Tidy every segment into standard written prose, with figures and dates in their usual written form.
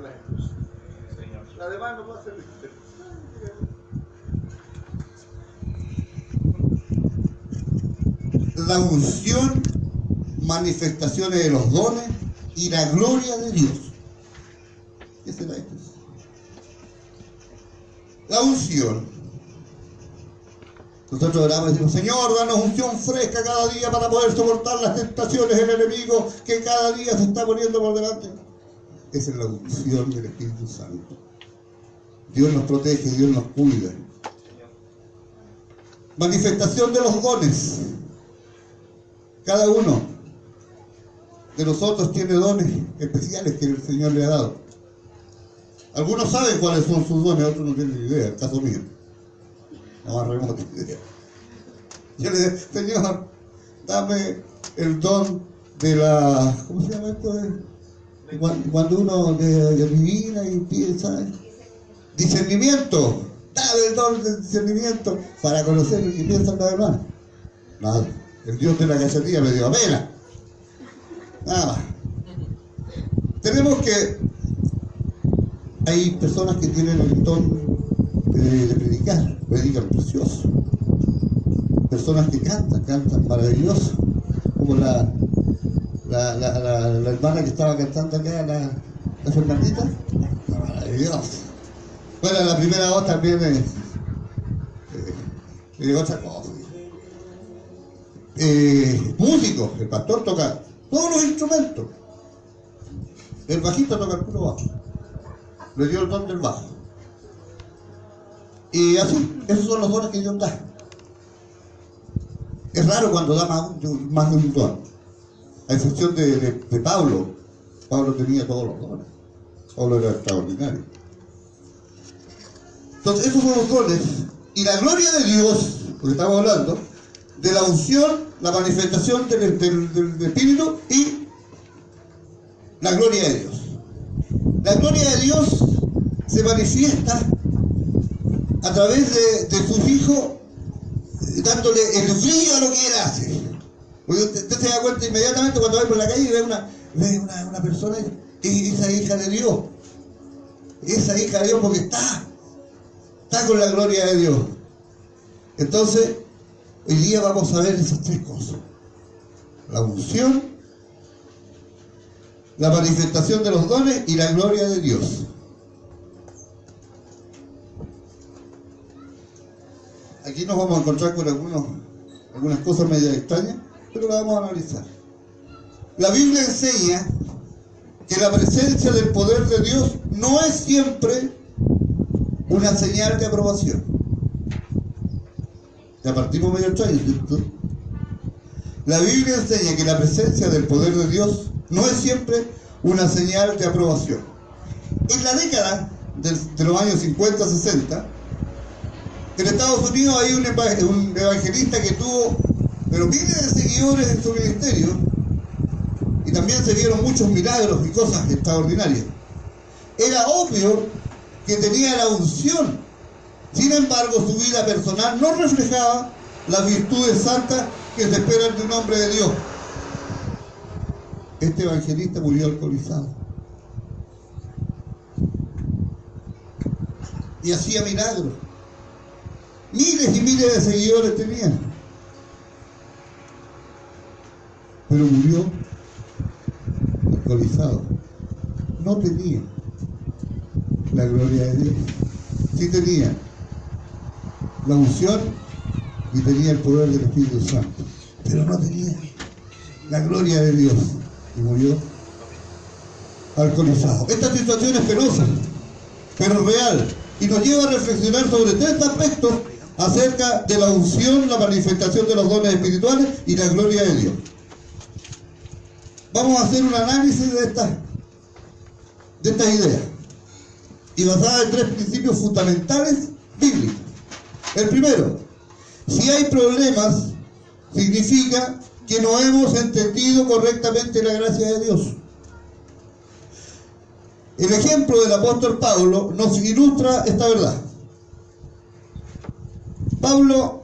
la Jesús. La demás no puede ser la unción, manifestaciones de los dones y la gloria de Dios. ¿Qué será esto? La unción. Nosotros oramos y decimos: Señor, danos unción fresca cada día para poder soportar las tentaciones del enemigo que cada día se está poniendo por delante. Esa es la unción del Espíritu Santo. Dios nos protege, Dios nos cuida. Manifestación de los dones. Cada uno de nosotros tiene dones especiales que el Señor le ha dado. Algunos saben cuáles son sus dones, otros no tienen ni idea, el caso mío. La más remota idea. Yo le dije: Señor, dame el don de la... ¿Cómo se llama esto? Cuando uno adivina y piensa... Discernimiento. Dame el don de discernimiento para conocer lo que piensan los hermanos. Nada. El Dios de la cachatilla me dio pena. Nada más. Tenemos que... Hay personas que tienen el don de predicar, predican precioso. Personas que cantan maravilloso. Como la hermana que estaba cantando acá, la Fernandita. Maravilloso. Bueno, la primera voz también es otra cosa. Músicos, el pastor toca todos los instrumentos. El bajista toca el puro bajo. Le dio el don del bajo. Y así, esos son los dones que Dios da. Es raro cuando da más de un don. A excepción de Pablo. Pablo tenía todos los dones. Pablo era extraordinario. Entonces, esos son los dones. Y la gloria de Dios, porque estamos hablando, de la unción, la manifestación del Espíritu y la gloria de Dios. La gloria de Dios se manifiesta a través de sus hijos, dándole el brillo a lo que Él hace. Porque usted se da cuenta inmediatamente cuando va por la calle y ve una persona, esa hija de Dios. Esa hija de Dios porque está con la gloria de Dios. Entonces, hoy día vamos a ver esas tres cosas: la unción, la manifestación de los dones y la gloria de Dios. Aquí nos vamos a encontrar con algunas cosas medio extrañas, pero las vamos a analizar. La Biblia enseña que la presencia del poder de Dios no es siempre una señal de aprobación. Ya partimos medio extraños, ¿cierto? La Biblia enseña que la presencia del poder de Dios no es siempre una señal de aprobación. En la década de los años 50-60, en Estados Unidos hay un evangelista que tuvo miles de seguidores en su ministerio, y también se vieron muchos milagros y cosas extraordinarias. Era obvio que tenía la unción. Sin embargo, su vida personal no reflejaba las virtudes santas que se esperan de un hombre de Dios. Este evangelista murió alcoholizado. Y hacía milagros. Miles y miles de seguidores tenían. Pero murió alcoholizado. No tenía la gloria de Dios. Sí tenía la unción y tenía el poder del Espíritu Santo, pero no tenía la gloria de Dios y murió alcoholizado. Esta situación es penosa, pero real, y nos lleva a reflexionar sobre tres aspectos acerca de la unción, la manifestación de los dones espirituales y la gloria de Dios. Vamos a hacer un análisis de estas ideas, y basada en tres principios fundamentales bíblicos. El primero: si hay problemas, significa que no hemos entendido correctamente la gracia de Dios. El ejemplo del apóstol Pablo nos ilustra esta verdad. Pablo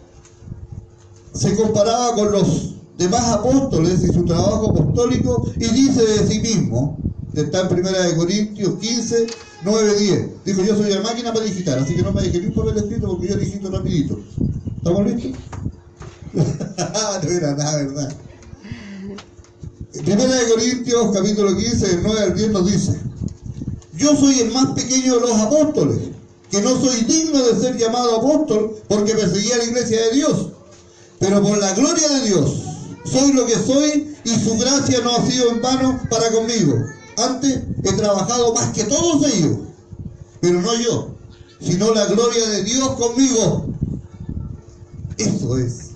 se comparaba con los demás apóstoles y su trabajo apostólico y dice de sí mismo: Está en 1 Corintios 15, 9, 10. Dijo, yo soy la máquina para digitar, así que no me deje ni un papel escrito porque yo digito rapidito. ¿Estamos listos? No era nada, ¿verdad? 1 Corintios capítulo 15, del 9 al 10 nos dice: yo soy el más pequeño de los apóstoles, que no soy digno de ser llamado apóstol porque perseguía a la iglesia de Dios. Pero por la gloria de Dios, soy lo que soy y su gracia no ha sido en vano para conmigo. Antes he trabajado más que todos ellos, pero no yo, sino la gloria de Dios conmigo. Eso es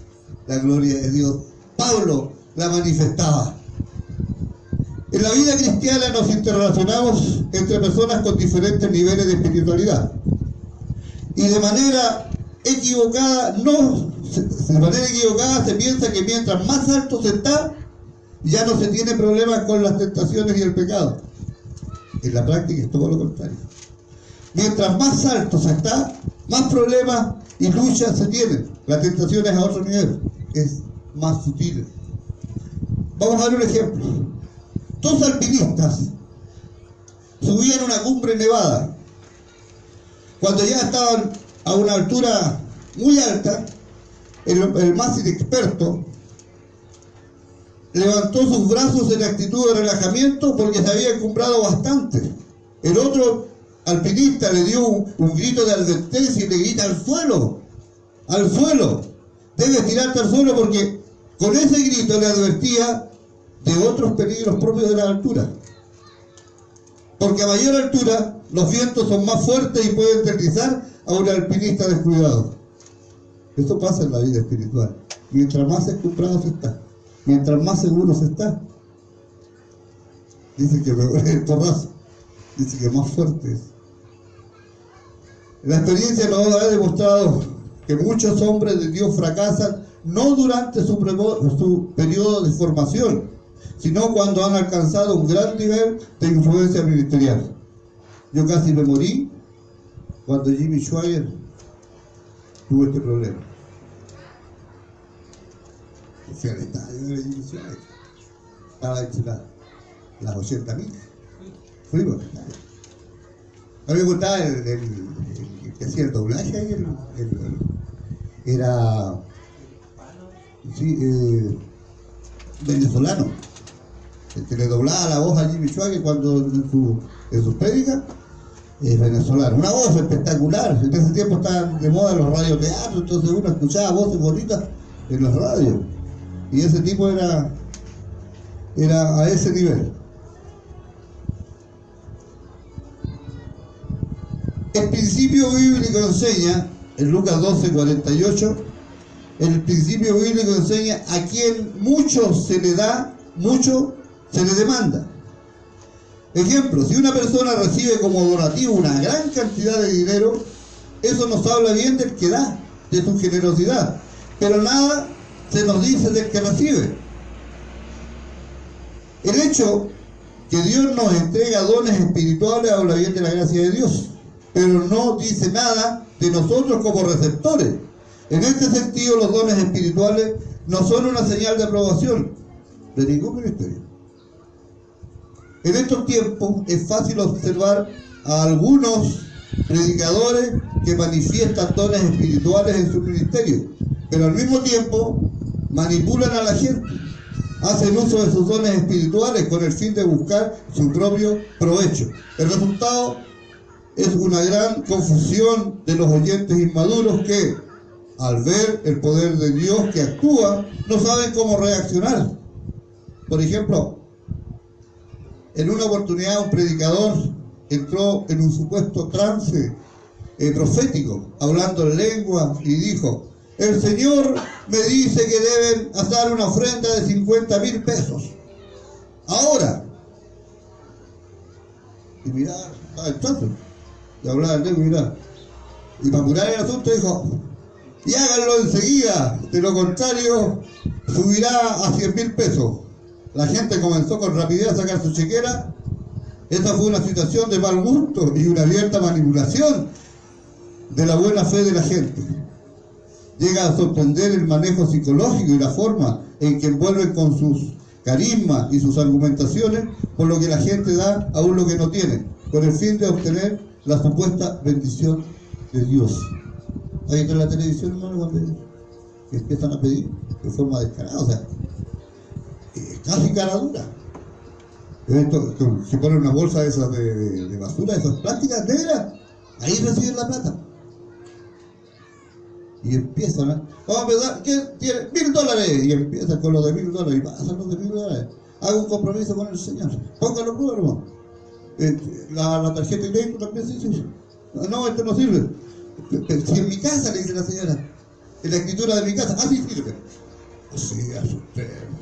la gloria de Dios. Pablo la manifestaba. En la vida cristiana nos interrelacionamos entre personas con diferentes niveles de espiritualidad. Y de manera equivocada se piensa que mientras más alto se está, ya no se tiene problemas con las tentaciones y el pecado. En la práctica es todo lo contrario. Mientras más alto se está, más problemas y luchas se tienen. La tentación es a otro nivel, es más sutil. Vamos a ver un ejemplo. Dos alpinistas subían una cumbre nevada. Cuando ya estaban a una altura muy alta, el más inexperto levantó sus brazos en actitud de relajamiento porque se había encumbrado bastante. El otro alpinista le dio un grito de advertencia y le grita: al suelo, debes tirarte al suelo, porque con ese grito le advertía de otros peligros propios de la altura. Porque a mayor altura los vientos son más fuertes y pueden deslizar a un alpinista descuidado. Esto pasa en la vida espiritual. Mientras más encumbrado se está, mientras más seguro se está, dice que el porrazo, dice que más fuerte es. La experiencia nos ha demostrado que muchos hombres de Dios fracasan no durante su periodo de formación, sino cuando han alcanzado un gran nivel de influencia ministerial. Yo casi me morí cuando Jimmy Swaggart tuvo este problema. Fui al estadio de Jimmy Swaggart, estaba hecho las 80.000. Fuimos al estadio. A mí me gustaba el que hacía el doblaje ahí, era venezolano, el que le doblaba la voz a Jimmy Swaggart cuando en sus prédicas, es venezolano. Una voz espectacular. En ese tiempo estaban de moda los radioteatros, entonces uno escuchaba voces bonitas en los radios. Y ese tipo era a ese nivel. El principio bíblico enseña, en Lucas 12:48, el principio bíblico enseña: a quien mucho se le da, mucho se le demanda. Ejemplo, si una persona recibe como donativo una gran cantidad de dinero, eso nos habla bien del que da, de su generosidad, pero nada se nos dice del que recibe. El hecho que Dios nos entrega dones espirituales habla bien de la gracia de Dios, pero no dice nada de nosotros como receptores. En este sentido, los dones espirituales no son una señal de aprobación de ningún ministerio. En estos tiempos es fácil observar a algunos predicadores que manifiestan dones espirituales en su ministerio, pero al mismo tiempo manipulan a la gente, hacen uso de sus dones espirituales con el fin de buscar su propio provecho. El resultado es una gran confusión de los oyentes inmaduros que, al ver el poder de Dios que actúa, no saben cómo reaccionar. Por ejemplo, en una oportunidad un predicador entró en un supuesto trance profético, hablando en lengua, y dijo: el Señor me dice que deben hacer una ofrenda de 50.000 pesos. Ahora. Y mirá, entonces, y hablaba en lengua, mirá. Y para curar el asunto dijo: y háganlo enseguida, de lo contrario subirá a 100.000 pesos. La gente comenzó con rapidez a sacar su chequera. Esta fue una situación de mal gusto y una abierta manipulación de la buena fe de la gente. Llega a sorprender el manejo psicológico y la forma en que envuelven con sus carisma y sus argumentaciones, por lo que la gente da aún lo que no tiene, con el fin de obtener la supuesta bendición de Dios. Ahí está la televisión, hermano, cuando empiezan a pedir de forma descarada, o sea, casi cara dura. Se pone una bolsa de esas de basura, esas plásticas negras, ahí reciben la plata. Y empiezan a, vamos a pensar, ¿qué tiene? $1000. Y empiezan con los de $1000 y pasan los de $1000. Haga un compromiso con el Señor. Póngalo tú, hermano. La tarjeta de crédito también se dice. No, esto no sirve. Si en mi casa, le dice la señora, en la escritura de mi casa, así sirve. Así, a su extremo.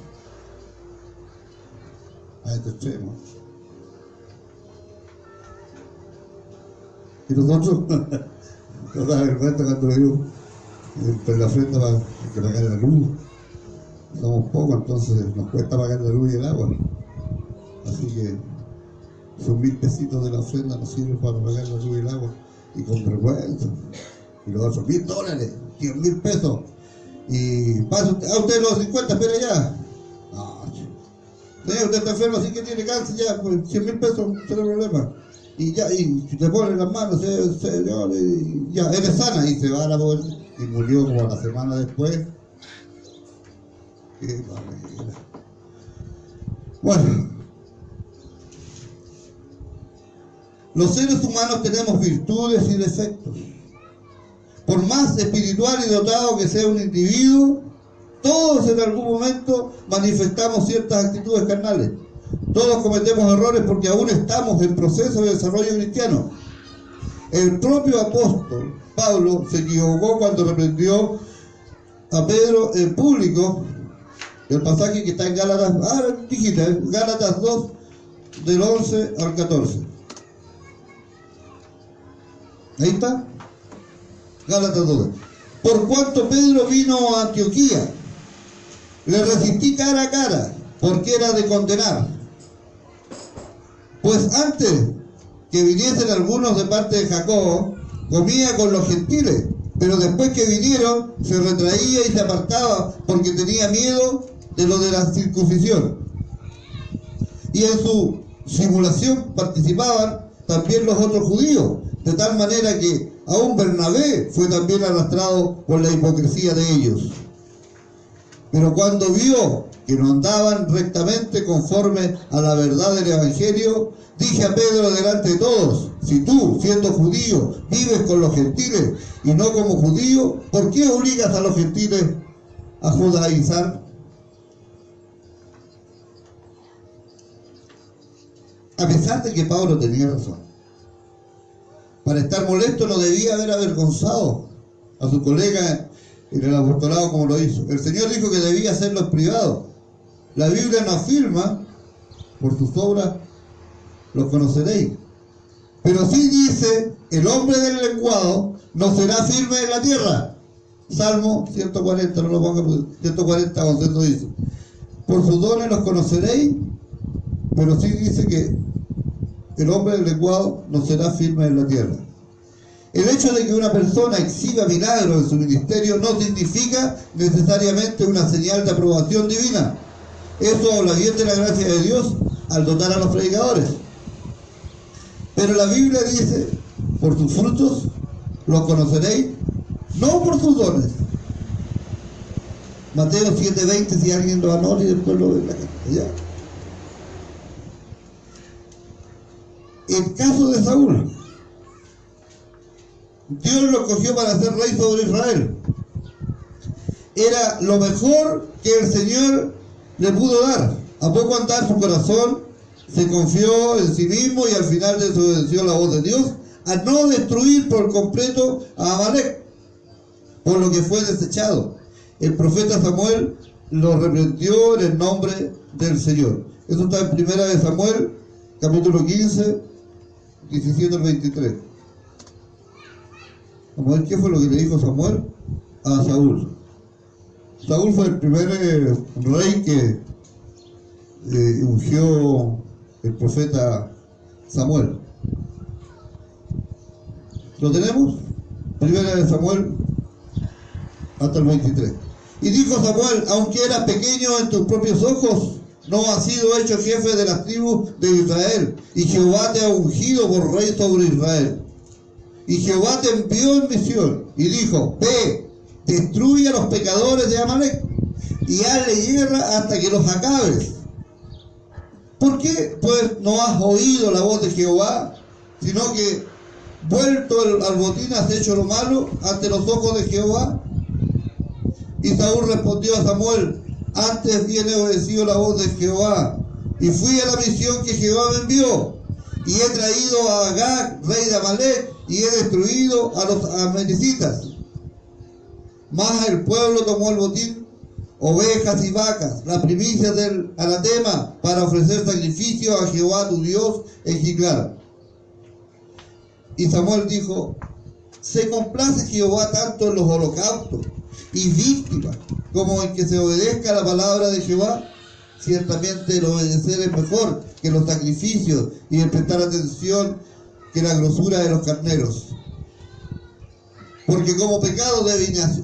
A este extremo. Y nosotros, nos da vergüenza cuando le digo, en la ofrenda para que pagar la luz. Somos pocos, entonces nos cuesta pagar la luz y el agua. Así que son 1000 pesitos de la ofrenda nos sirven para pagar la luz y el agua. Y con vergüenza. Y los otros $1000, 100.000 pesos. Y pasa a usted los 50, espera ya. No, señor, usted está enfermo, así que tiene cáncer ya, pues 100.000 pesos, no tiene problema. Y ya, y si te ponen las manos, señor, y ya, eres sana, y se va a la bolsa. Y murió como la semana después. Qué barbaridad. Bueno, los seres humanos tenemos virtudes y defectos. Por más espiritual y dotado que sea un individuo, todos en algún momento manifestamos ciertas actitudes carnales. Todos cometemos errores porque aún estamos en proceso de desarrollo cristiano. El propio apóstol Pablo se equivocó cuando reprendió a Pedro en público. El pasaje que está en Gálatas, Gálatas 2, del 11 al 14. Ahí está. Gálatas 2. Por cuanto Pedro vino a Antioquía, le resistí cara a cara, porque era de condenar. Pues antes que viniesen algunos de parte de Jacobo, comía con los gentiles, pero después que vinieron, se retraía y se apartaba, porque tenía miedo de lo de la circuncisión. Y en su simulación participaban también los otros judíos, de tal manera que aún Bernabé fue también arrastrado por la hipocresía de ellos. Pero cuando vio que no andaban rectamente conforme a la verdad del Evangelio, dije a Pedro delante de todos: si tú, siendo judío, vives con los gentiles y no como judío, ¿por qué obligas a los gentiles a judaizar? A pesar de que Pablo tenía razón, para estar molesto no debía haber avergonzado a su colega en el apostolado como lo hizo. El Señor dijo que debía hacerlo en privado. La Biblia nos afirma: por sus obras los conoceréis. Pero sí dice: el hombre del lenguado no será firme en la tierra. Salmo 140, no lo ponga, 140, 11 dice: por sus dones los conoceréis. Pero sí dice que el hombre del lenguado no será firme en la tierra. El hecho de que una persona exhiba milagros en su ministerio no significa necesariamente una señal de aprobación divina. Eso habla bien de la gracia de Dios al dotar a los predicadores. Pero la Biblia dice: por sus frutos los conoceréis, no por sus dones. Mateo 7:20, si alguien lo anota y después lo ve en la gente. Ya. El caso de Saúl, Dios lo cogió para ser rey sobre Israel. Era lo mejor que el Señor le pudo dar. A poco andar su corazón, se confió en sí mismo y al final desobedeció la voz de Dios a no destruir por completo a Amalek, por lo que fue desechado. El profeta Samuel lo reprendió en el nombre del Señor. Eso está en 1 Samuel, capítulo 15, 17 al 23. Vamos a ver qué fue lo que le dijo Samuel a Saúl. Saúl fue el primer rey que ungió el profeta Samuel. ¿Lo tenemos? 1 Samuel hasta el 23. Y dijo Samuel: aunque eras pequeño en tus propios ojos no has sido hecho jefe de las tribus de Israel, y Jehová te ha ungido por rey sobre Israel. Y Jehová te envió en misión, y dijo, ve, destruye a los pecadores de Amalec, y hazle guerra hasta que los acabes. ¿Por qué, pues, no has oído la voz de Jehová, sino que, vuelto al botín, has hecho lo malo ante los ojos de Jehová? Y Saúl respondió a Samuel, antes bien he obedecido la voz de Jehová, y fui a la misión que Jehová me envió, y he traído a Agag, rey de Amalec, y he destruido a los amalecitas. Mas el pueblo tomó el botín, ovejas y vacas, la primicia del anatema, para ofrecer sacrificio a Jehová tu Dios en Gilgal. Y Samuel dijo, se complace Jehová tanto en los holocaustos y víctimas, como en que se obedezca la palabra de Jehová. Ciertamente el obedecer es mejor que los sacrificios, y el prestar atención que la grosura de los carneros. Porque como pecado de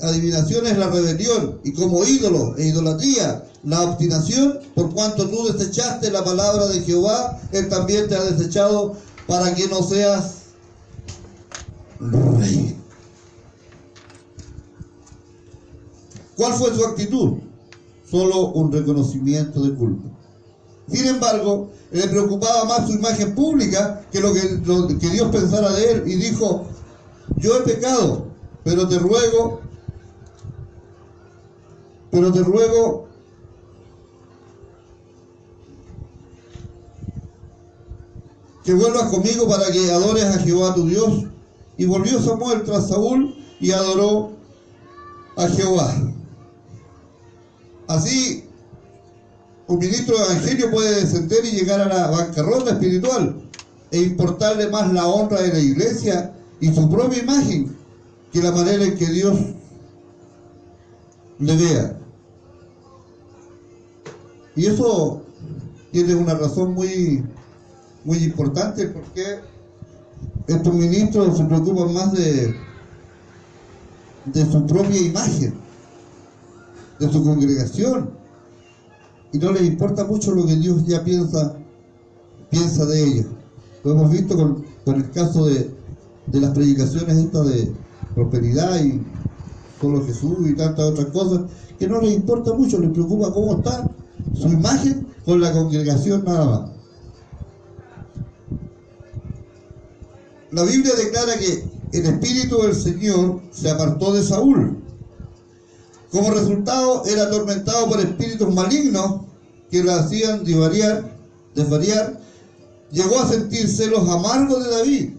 adivinación es la rebelión, y como ídolo e idolatría la obstinación, por cuanto tú desechaste la palabra de Jehová, él también te ha desechado para que no seas rey. ¿Cuál fue su actitud? Solo un reconocimiento de culpa. Sin embargo, le preocupaba más su imagen pública que lo que Dios pensara de él, y dijo, yo he pecado, pero te ruego que vuelvas conmigo para que adores a Jehová tu Dios. Y volvió Samuel tras Saúl y adoró a Jehová. Así, un ministro de evangelio puede descender y llegar a la bancarrota espiritual e importarle más la honra de la iglesia y su propia imagen que la manera en que Dios le vea. Y eso tiene una razón muy importante, porque estos ministros se preocupan más de su propia imagen, de su congregación, y no les importa mucho lo que Dios ya piensa de ellos. Lo hemos visto con el caso de las predicaciones estas de prosperidad y solo Jesús y tantas otras cosas, que no les importa mucho, les preocupa cómo está su imagen con la congregación nada más. La Biblia declara que el Espíritu del Señor se apartó de Saúl. Como resultado, era atormentado por espíritus malignos que lo hacían desvariar. Llegó a sentir celos amargos de David,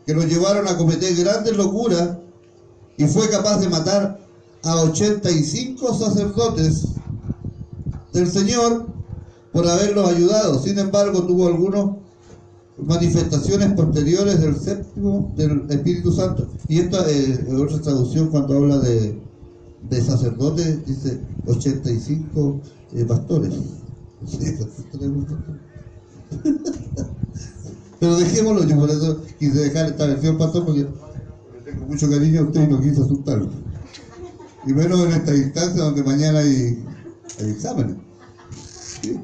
que lo llevaron a cometer grandes locuras, y fue capaz de matar a 85 sacerdotes del Señor por haberlos ayudado. Sin embargo, tuvo algunas manifestaciones posteriores del Espíritu Santo. Y esta es otra traducción, cuando habla de sacerdotes, dice 85 pastores. Pero dejémoslo, yo por eso quise dejar esta versión, pastor, porque le tengo mucho cariño a usted y no quise asustarlo. Y menos en esta instancia donde mañana hay exámenes. ¿Sí?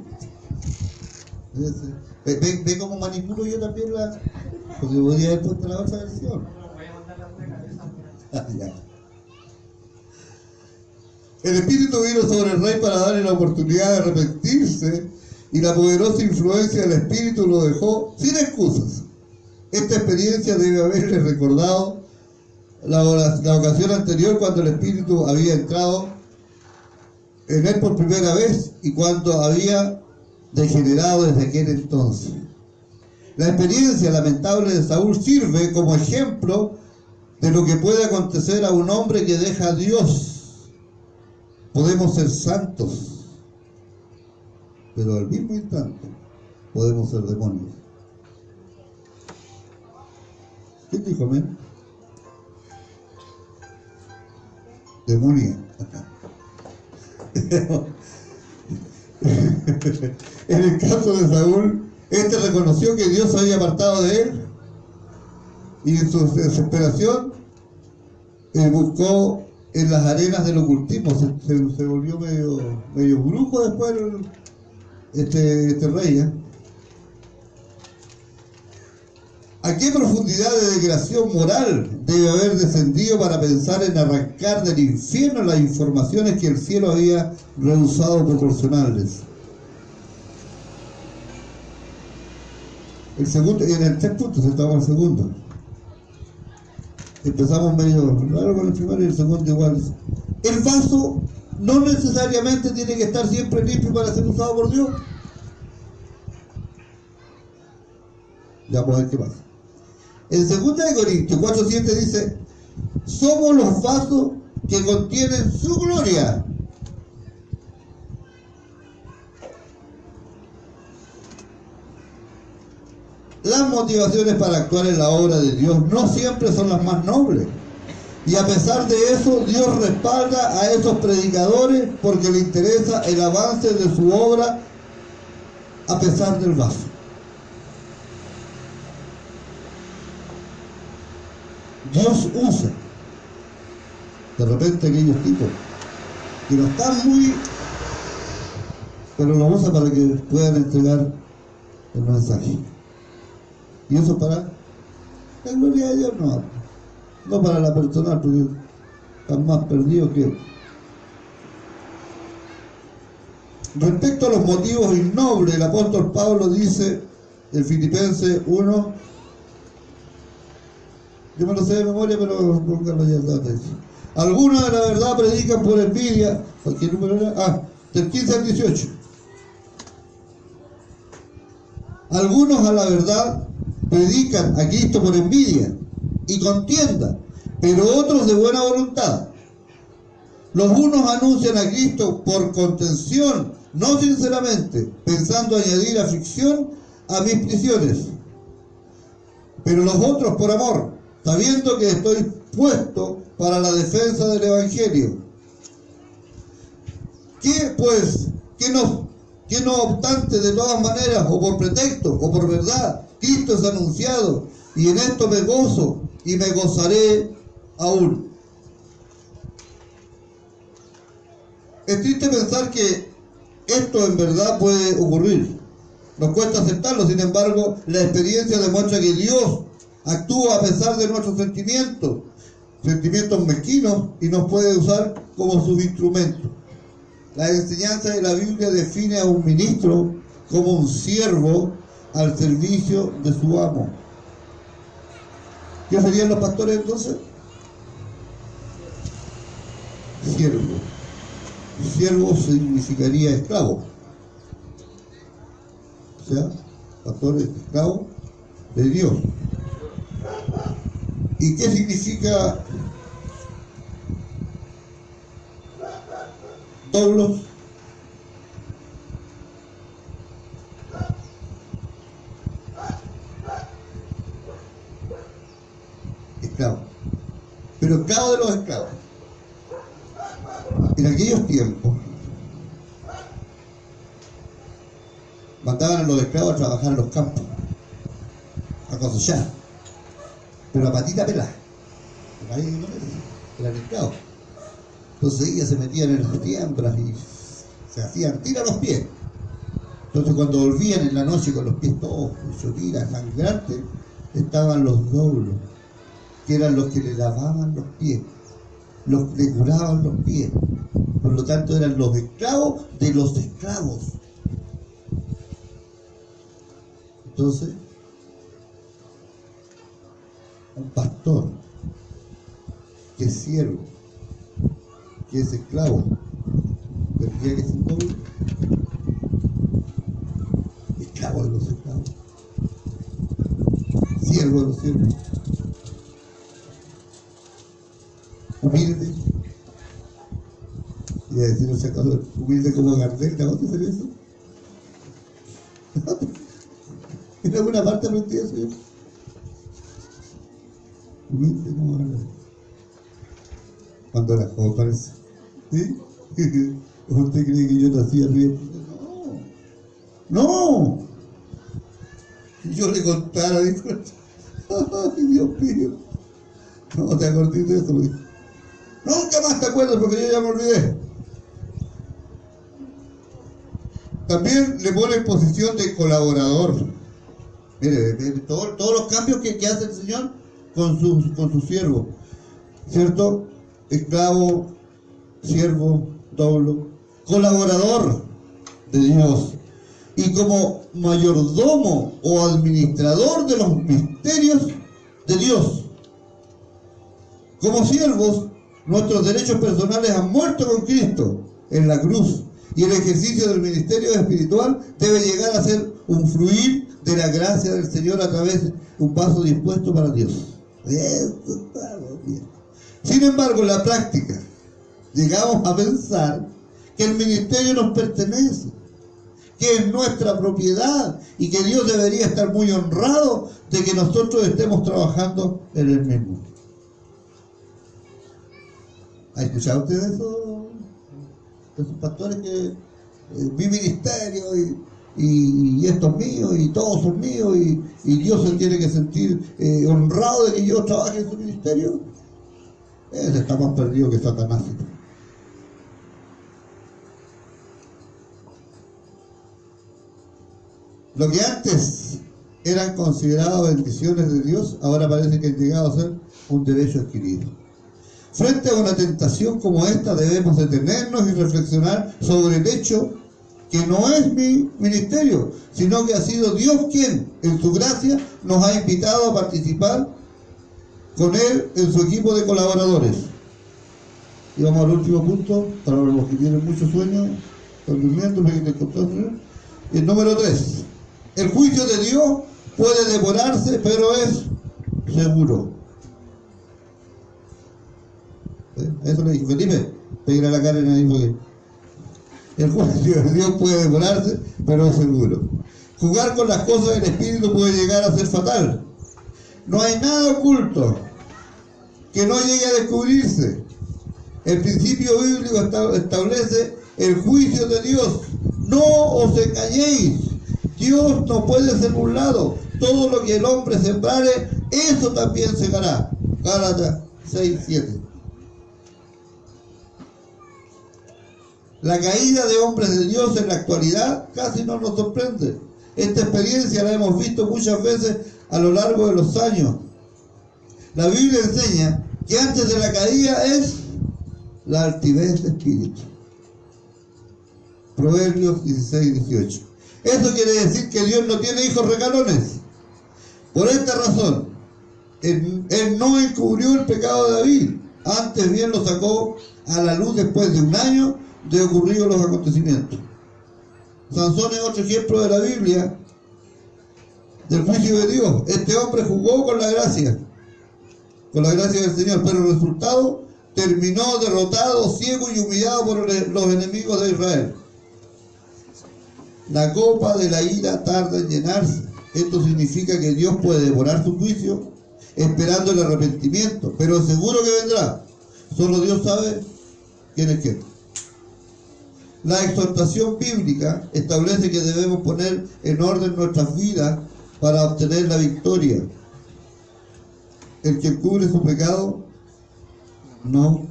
¿Ve cómo manipulo yo también porque podría haber puesto la otra versión? Ya. El Espíritu vino sobre el rey para darle la oportunidad de arrepentirse, y la poderosa influencia del Espíritu lo dejó sin excusas. Esta experiencia debe haberle recordado la ocasión anterior, cuando el Espíritu había entrado en él por primera vez y cuando había degenerado desde aquel entonces. La experiencia lamentable de Saúl sirve como ejemplo de lo que puede acontecer a un hombre que deja a Dios. Podemos ser santos, pero al mismo instante podemos ser demonios. ¿Quién dijo amén? Demonia. En el caso de Saúl, este reconoció que Dios se había apartado de él, y en su desesperación buscó en las arenas del ocultismo. Se volvió medio brujo después este rey, ¿eh? ¿A qué profundidad de degradación moral debe haber descendido para pensar en arrancar del infierno las informaciones que el cielo había rehusado proporcionarles? El segundo, en el 3 puntos estamos en el segundo. Empezamos medio raro con el primero y el segundo igual. El vaso no necesariamente tiene que estar siempre limpio para ser usado por Dios. Ya vamos a ver qué pasa. En 2 Corintios 4:7 dice: somos los vasos que contienen su gloria. Las motivaciones para actuar en la obra de Dios no siempre son las más nobles. Y a pesar de eso, Dios respalda a esos predicadores porque le interesa el avance de su obra a pesar del vaso. Dios usa de repente aquellos tipos que no están muy, pero lo usa para que puedan entregar el mensaje. Y eso para la gloria de Dios, no para la personal, porque están más perdidos que... Respecto a los motivos innobles, el apóstol Pablo dice en Filipenses 1, yo me lo sé de memoria, pero pónganlo ya atrás. Algunos de la verdad predican por envidia. ¿Qué número era? Del 15 al 18. Algunos a la verdad predican a Cristo por envidia y contienda, pero otros de buena voluntad. Los unos anuncian a Cristo por contención, no sinceramente, pensando añadir aflicción a mis prisiones, pero los otros por amor, sabiendo que estoy puesto para la defensa del Evangelio. ¿Qué pues? ¿Qué no obstante, de todas maneras, o por pretexto, o por verdad, Cristo es anunciado, y en esto me gozo, y me gozaré aún? Es triste pensar que esto en verdad puede ocurrir. Nos cuesta aceptarlo, sin embargo, la experiencia demuestra que Dios actúa a pesar de nuestros sentimientos mezquinos, y nos puede usar como sus instrumentos. La enseñanza de la Biblia define a un ministro como un siervo al servicio de su amo. ¿Qué serían los pastores entonces? Siervo. Siervo significaría esclavo. O sea, pastores esclavos de Dios. ¿Y qué significa doulos? Esclavo. Pero esclavo de los esclavos. En aquellos tiempos mandaban a los esclavos a trabajar en los campos, a cosechar, pero a patita pelada. Eran esclavos. Entonces ellas se metían en las tiembras y se hacían tira los pies. Entonces cuando volvían en la noche con los pies todos chotiras, sangrantes, estaban los doulos, que eran los que le lavaban los pies, los que le curaban los pies. Por lo tanto eran los esclavos de los esclavos. Entonces, un pastor que es siervo, que es esclavo, tendría que ser doble. Esclavo de los esclavos, siervo de los siervos, humilde. Y a decir, o sea, humilde como Gardel, ¿te vas a hacer eso? En alguna parte aprendí eso yo. Humilde como Gardel. Cuando era joven, parece. ¿Sí? ¿Usted cree que yo nací arriba? ¡No! Yo le contara, dijo. ¡Ay, Dios mío! No te acordás de eso, dijo. Nunca más te acuerdas porque yo ya me olvidé. También le pone en posición de colaborador. Mire, todos los cambios que hace el Señor con su siervo, ¿cierto? Esclavo, siervo, doblo, colaborador de Dios, y como mayordomo o administrador de los misterios de Dios. Como siervos, nuestros derechos personales han muerto con Cristo en la cruz, y el ejercicio del ministerio espiritual debe llegar a ser un fluir de la gracia del Señor a través de un vaso dispuesto para Dios. Esto está bien. Sin embargo, en la práctica, llegamos a pensar que el ministerio nos pertenece, que es nuestra propiedad y que Dios debería estar muy honrado de que nosotros estemos trabajando en el mismo. ¿Ha escuchado usted eso? Esos pastores que mi ministerio y esto es mío y todos son míos y Dios se tiene que sentir honrado de que yo trabaje en su ministerio. Ese está más perdido que Satanás. Lo que antes eran consideradas bendiciones de Dios, ahora parece que han llegado a ser un derecho adquirido. Frente a una tentación como esta, debemos detenernos y reflexionar sobre el hecho que no es mi ministerio, sino que ha sido Dios quien, en su gracia, nos ha invitado a participar con Él en su equipo de colaboradores. Y vamos al último punto, para los que tienen mucho sueño, están durmiendo, y el número 3. El juicio de Dios puede demorarse, pero es seguro. Eso le dije, Felipe, pegué a la cara y me dijo que el juicio de Dios puede demorarse, pero es seguro. Jugar con las cosas del Espíritu puede llegar a ser fatal. No hay nada oculto que no llegue a descubrirse. El principio bíblico establece el juicio de Dios. No os engañéis. Dios no puede ser burlado. Todo lo que el hombre sembrare, eso también segará. Gálatas 6:7. La caída de hombres de Dios en la actualidad casi no nos sorprende. Esta experiencia la hemos visto muchas veces a lo largo de los años. La Biblia enseña que antes de la caída es la altivez de espíritu. Proverbios 16:18. Eso quiere decir que Dios no tiene hijos regalones. Por esta razón, Él no encubrió el pecado de David. Antes bien lo sacó a la luz después de un año de ocurridos los acontecimientos. Sansón es otro ejemplo de la Biblia, del juicio de Dios. Este hombre jugó con la gracia del Señor, pero el resultado terminó derrotado, ciego y humillado por los enemigos de Israel. La copa de la ira tarda en llenarse. Esto significa que Dios puede devorar su juicio esperando el arrepentimiento, pero seguro que vendrá. Solo Dios sabe quién es quién. La exhortación bíblica establece que debemos poner en orden nuestras vidas para obtener la victoria. El que cubre su pecado no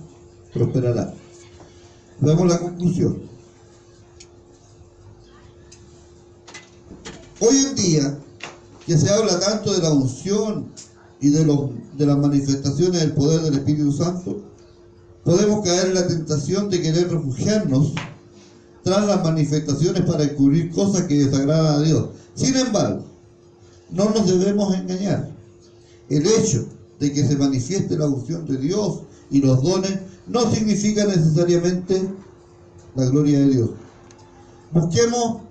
prosperará. Veamos la conclusión. Hoy en día, que se habla tanto de la unción y de las manifestaciones del poder del Espíritu Santo, podemos caer en la tentación de querer refugiarnos tras las manifestaciones para descubrir cosas que desagradan a Dios. Sin embargo, no nos debemos engañar. El hecho de que se manifieste la unción de Dios y los dones no significa necesariamente la gloria de Dios. Busquemos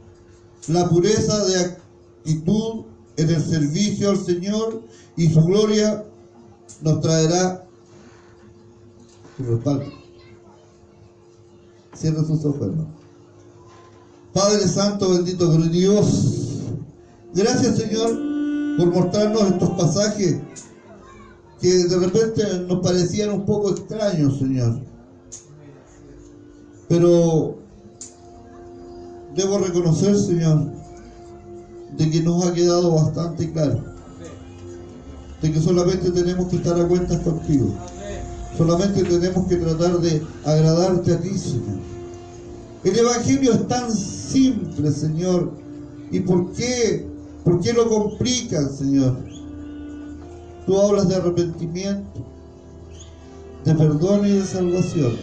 la pureza de actitud en el servicio al Señor y su gloria nos traerá su respaldo. Cierra sus ojos, hermano. Padre Santo, bendito Dios, gracias, Señor, por mostrarnos estos pasajes que de repente nos parecían un poco extraños, Señor. Pero debo reconocer, Señor, de que nos ha quedado bastante claro, de que solamente tenemos que estar a cuentas contigo, solamente tenemos que tratar de agradarte a ti, Señor. El Evangelio es tan simple, Señor. ¿Y por qué? ¿Por qué lo complican, Señor? Tú hablas de arrepentimiento, de perdón y de salvación.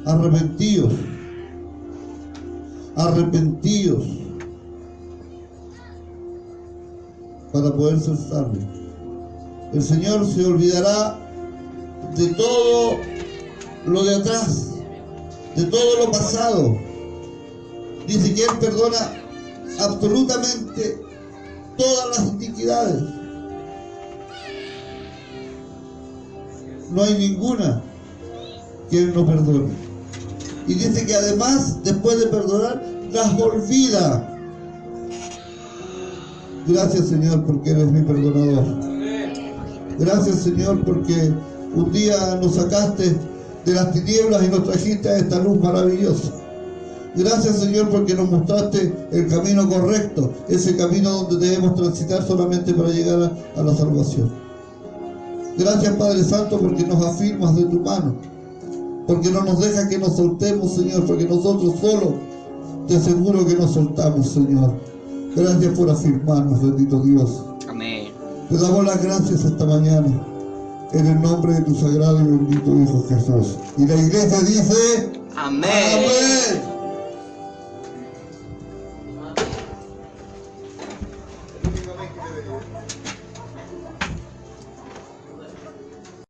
Arrepentidos. Arrepentidos. Para poder ser salvos. El Señor se olvidará de todo lo de atrás, de todo lo pasado. Dice que Él perdona absolutamente todas las iniquidades. No hay ninguna que Él no perdone. Y dice que además, después de perdonar, las olvida. Gracias, Señor, porque eres mi perdonador. Gracias, Señor, porque un día nos sacaste de las tinieblas y nos trajiste a esta luz maravillosa. Gracias, Señor, porque nos mostraste el camino correcto, ese camino donde debemos transitar solamente para llegar a la salvación. Gracias, Padre Santo, porque nos afirmas de tu mano, porque no nos dejas que nos soltemos, Señor, porque nosotros solos te aseguro que nos soltamos, Señor. Gracias por afirmarnos, bendito Dios. Amén. Te damos las gracias esta mañana, en el nombre de tu sagrado y bendito Hijo Jesús. Y la iglesia dice: Amén. Amén.